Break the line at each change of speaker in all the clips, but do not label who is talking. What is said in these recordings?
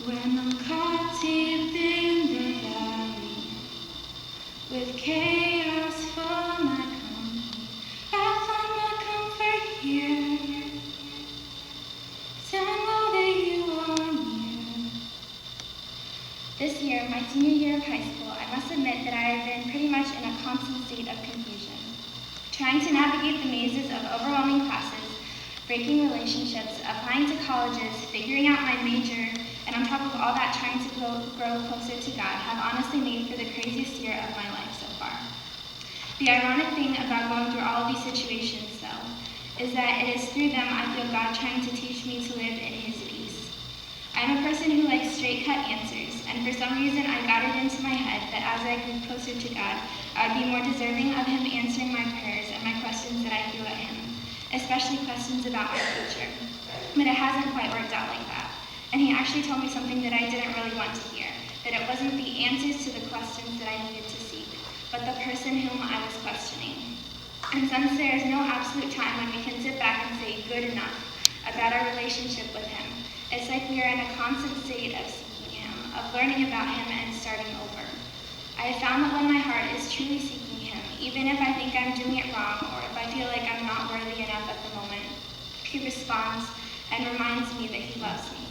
When I'm caught deep in the valley, with chaos for my company, I find my comfort here, 'cause I know that you are near. This year, my senior year of high school, I must admit that I have been pretty much in a constant state of confusion, trying to navigate the mazes of overwhelming classes, breaking relationships, applying to colleges, figuring out my major, and on top of all that, trying to grow closer to God have honestly made for the craziest year of my life so far. The ironic thing about going through all of these situations, though, is that it is through them I feel God trying to teach me to live in His peace. I'm a person who likes straight-cut answers, and for some reason I got it into my head that as I grew closer to God, I would be more deserving of Him answering my prayers and my questions that I threw at Him, especially questions about my future. But it hasn't quite worked out like that. And He actually told me something that I didn't really want to hear, that it wasn't the answers to the questions that I needed to seek, but the person whom I was questioning. And since there is no absolute time when we can sit back and say good enough about our relationship with Him, it's like we are in a constant state of seeking Him, of learning about Him and starting over. I have found that when my heart is truly seeking Him, even if I think I'm doing it wrong or if I feel like I'm not worthy enough at the moment, He responds and reminds me that He loves me.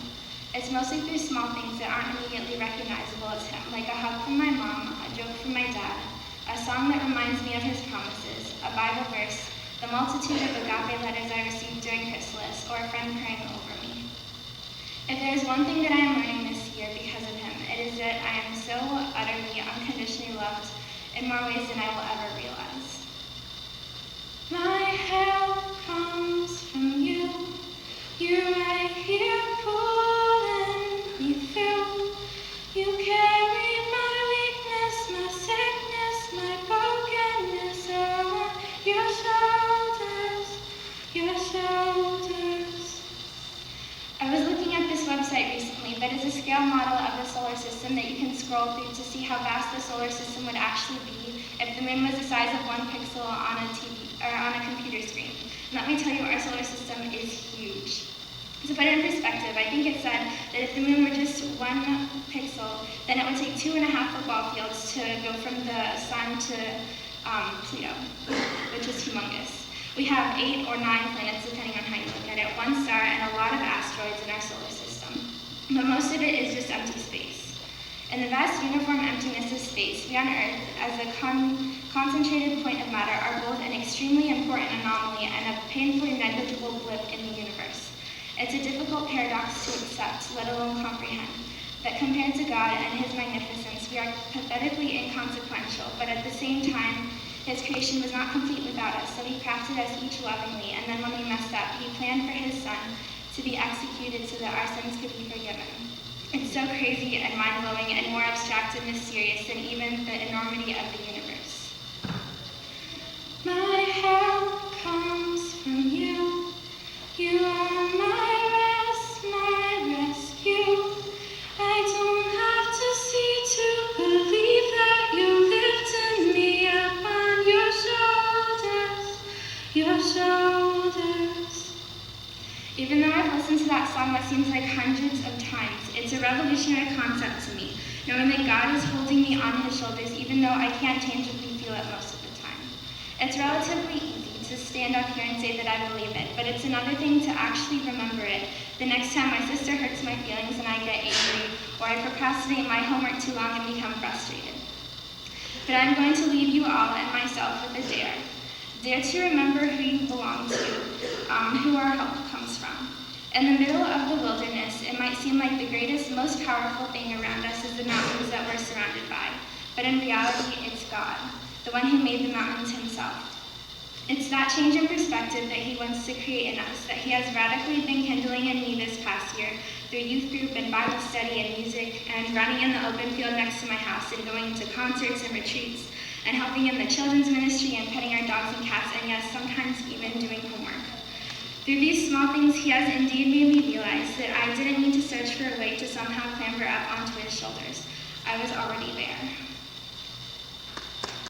It's mostly through small things that aren't immediately recognizable as Him, like a hug from my mom, a joke from my dad, a song that reminds me of His promises, a Bible verse, the multitude of agape letters I received during Chrysalis, or a friend praying over me. If there is one thing that I am learning this year because of Him, it is that I am so utterly, unconditionally loved in more ways than I will ever realize. My help comes from You. You're right here pulling me through. You carry my weakness, my sickness, my brokenness on Your shoulders, Your shoulders. I was looking at this website recently that is a scale model of the solar system that you can scroll through to see how vast the solar system would actually be if the moon was the size of one pixel on a TV or on a computer screen. And let me tell you, our solar system is huge. To put it in perspective, I think it said that if the moon were just one pixel, then it would take 2.5 football fields to go from the sun to Pluto, which is humongous. We have 8 or 9 planets, depending on how you look at it, 1 star, and a lot of asteroids in our solar system. But most of it is just empty space. In the vast uniform emptiness of space, we on Earth, as a concentrated point of matter, are both an extremely important anomaly and a painfully negligible blip in the universe. It's a difficult paradox to accept, let alone comprehend, that compared to God and His magnificence, we are pathetically inconsequential, but at the same time, His creation was not complete without us, so He crafted us each lovingly, and then when we messed up, He planned for His Son to be executed so that our sins could be forgiven. It's so crazy and mind-blowing and more abstract and mysterious than even the enormity of the universe. My help comes from You. You are my rest, my rescue. I don't have to see to believe that You lifted me up on Your shoulders. Even though I've listened to that song what seems like hundreds of times, it's a revolutionary concept to me, knowing that God is holding me on His shoulders even though I can't tangibly feel it most of the time. It's relatively easy to stand up here and say that I believe it, but it's another thing to actually remember it the next time my sister hurts my feelings and I get angry, or I procrastinate my homework too long and become frustrated. But I'm going to leave you all and myself with a dare. Dare to remember who you belong to, who our help comes from. In the middle of the wilderness, it might seem like the greatest, most powerful thing around us is the mountains that we're surrounded by. But in reality, it's God, the one who made the mountains Himself. It's that change in perspective that He wants to create in us, that He has radically been kindling in me this past year through youth group and Bible study and music and running in the open field next to my house and going to concerts and retreats and helping in the children's ministry and petting our dogs and cats and yes, sometimes even doing homework. Through these small things, He has indeed made me realize that I didn't need to search for a way to somehow clamber up onto His shoulders. I was already there.